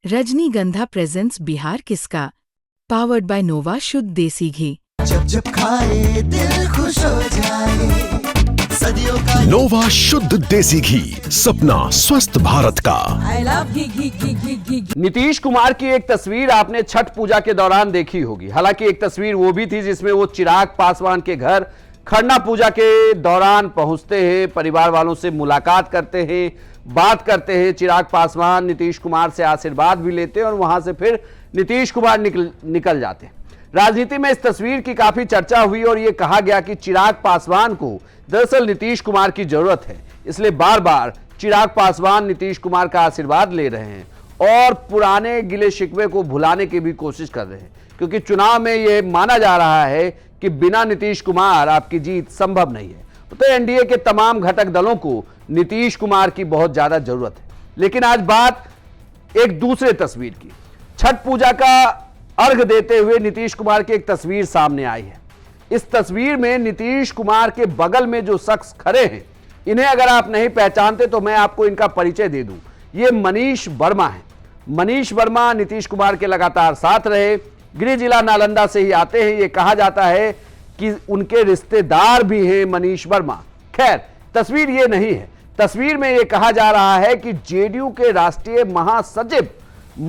रजनीगंधा प्रेजेंट्स बिहार किसका, powered by नोवा शुद्ध देसी घी। जब जब खाए दिल खुश हो जाए, सदियों का नोवा शुद्ध देसी घी, सपना स्वस्थ भारत का। I love घी घी घी घी घी। नीतीश कुमार की एक तस्वीर आपने छठ पूजा के दौरान देखी होगी। हालांकि एक तस्वीर वो भी थी जिसमें वो चिराग पासवान के घर खरना पूजा के दौरान पहुंचते हैं, परिवार वालों से मुलाकात करते हैं, बात करते हैं। चिराग पासवान नीतीश कुमार से आशीर्वाद भी लेते हैं और वहां से फिर नीतीश कुमार निकल जाते हैं। राजनीति में इस तस्वीर की काफी चर्चा हुई और यह कहा गया कि चिराग पासवान को दरअसल नीतीश कुमार की जरूरत है, इसलिए बार बार चिराग पासवान नीतीश कुमार का आशीर्वाद ले रहे हैं और पुराने गिले शिकवे को भुलाने की भी कोशिश कर रहे हैं, क्योंकि चुनाव में यह माना जा रहा है कि बिना नीतीश कुमार आपकी जीत संभव नहीं है। तो एनडीए के तमाम घटक दलों को नीतीश कुमार की बहुत ज्यादा जरूरत है। लेकिन आज बात एक दूसरे तस्वीर की। छठ पूजा का अर्घ देते हुए नीतीश कुमार की एक तस्वीर सामने आई है। इस तस्वीर में नीतीश कुमार के बगल में जो शख्स खड़े हैं, इन्हें अगर आप नहीं पहचानते तो मैं आपको इनका परिचय दे दूं। ये मनीष वर्मा है। मनीष वर्मा नीतीश कुमार के लगातार साथ रहे, गृह जिला नालंदा से ही आते हैं। ये कहा जाता है कि उनके रिश्तेदार भी हैं मनीष वर्मा। खैर, तस्वीर ये नहीं है। तस्वीर में ये कहा जा रहा है कि जेडीयू के राष्ट्रीय महासचिव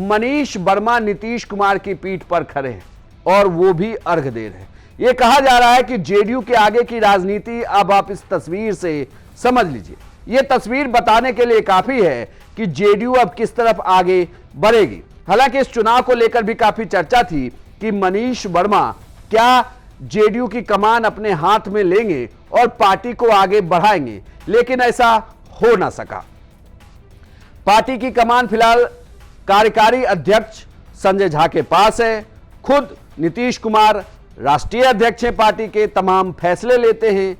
मनीष वर्मा नीतीश कुमार की पीठ पर खड़े हैं और वो भी अर्घ दे रहे हैं। यह कहा जा रहा है कि जेडीयू के आगे की राजनीति अब आप इस तस्वीर से समझ लीजिए। यह तस्वीर बताने के लिए काफी है कि जेडीयू अब किस तरफ आगे बढ़ेगी। हालांकि इस चुनाव को लेकर भी काफी चर्चा थी कि मनीष वर्मा क्या जेडीयू की कमान अपने हाथ में लेंगे और पार्टी को आगे बढ़ाएंगे, लेकिन ऐसा हो ना सका। पार्टी की कमान फिलहाल कार्यकारी अध्यक्ष संजय झा के पास है। खुद नीतीश कुमार राष्ट्रीय अध्यक्ष हैं, पार्टी के तमाम फैसले लेते हैं।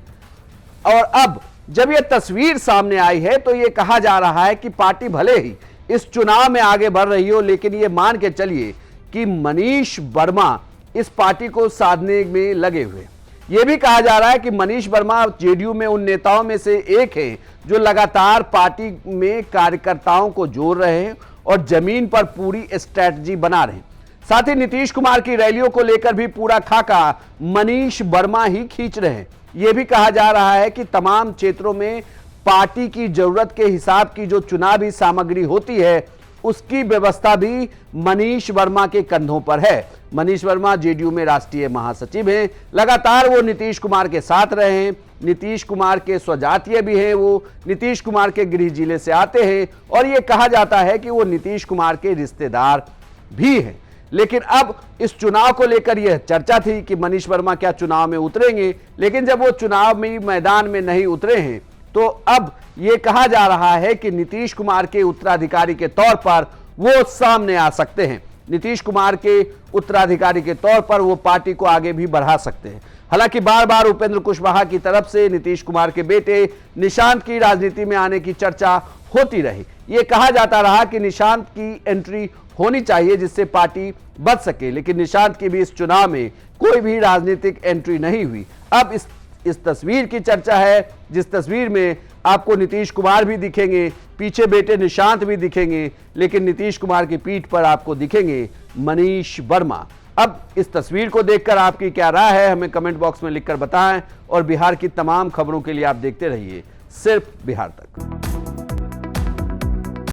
और अब जब यह तस्वीर सामने आई है तो यह कहा जा रहा है कि पार्टी भले ही इस चुनाव में आगे बढ़ रही हो, लेकिन यह मान के चलिए कि मनीष वर्मा इस पार्टी को साधने में लगे हुए। यह भी कहा जा रहा है कि मनीष वर्मा जेडीयू में उन नेताओं में से एक है जो लगातार पार्टी में कार्यकर्ताओं को जोड़ रहे हैं और जमीन पर पूरी स्ट्रैटेजी बना रहे हैं। साथ ही नीतीश कुमार की रैलियों को लेकर भी पूरा खाका मनीष वर्मा ही खींच रहे हैं। यह भी कहा जा रहा है कि तमाम क्षेत्रों में पार्टी की जरूरत के हिसाब की जो चुनावी सामग्री होती है, उसकी व्यवस्था भी मनीष वर्मा के कंधों पर है। मनीष वर्मा जेडीयू में राष्ट्रीय महासचिव हैं। लगातार वो नीतीश कुमार के साथ रहे हैं। नीतीश कुमार के स्वजातीय भी हैं, वो नीतीश कुमार के गृह जिले से आते हैं और ये कहा जाता है कि वो नीतीश कुमार के रिश्तेदार भी हैं। लेकिन अब इस चुनाव को लेकर यह चर्चा थी कि मनीष वर्मा क्या चुनाव में उतरेंगे, लेकिन जब वो चुनाव में मैदान में नहीं उतरे हैं तो अब यह कहा जा रहा है कि नीतीश कुमार के उत्तराधिकारी के तौर पर वो सामने आ सकते हैं। नीतीश कुमार के उत्तराधिकारी के तौर पर वो पार्टी को आगे भी बढ़ा सकते हैं। हालांकि बार बार उपेंद्र कुशवाहा की तरफ से नीतीश कुमार के बेटे निशांत की राजनीति में आने की चर्चा होती रही। ये कहा जाता रहा कि निशांत की एंट्री होनी चाहिए जिससे पार्टी बच सके, लेकिन निशांत की भी इस चुनाव में कोई भी राजनीतिक एंट्री नहीं हुई। अब इस तस्वीर की चर्चा है, जिस तस्वीर में आपको नीतीश कुमार भी दिखेंगे, पीछे बेटे निशांत भी दिखेंगे, लेकिन नीतीश कुमार की पीठ पर आपको दिखेंगे मनीष वर्मा। अब इस तस्वीर को देखकर आपकी क्या राय है, हमें कमेंट बॉक्स में लिखकर बताएं और बिहार की तमाम खबरों के लिए आप देखते रहिए सिर्फ बिहार तक।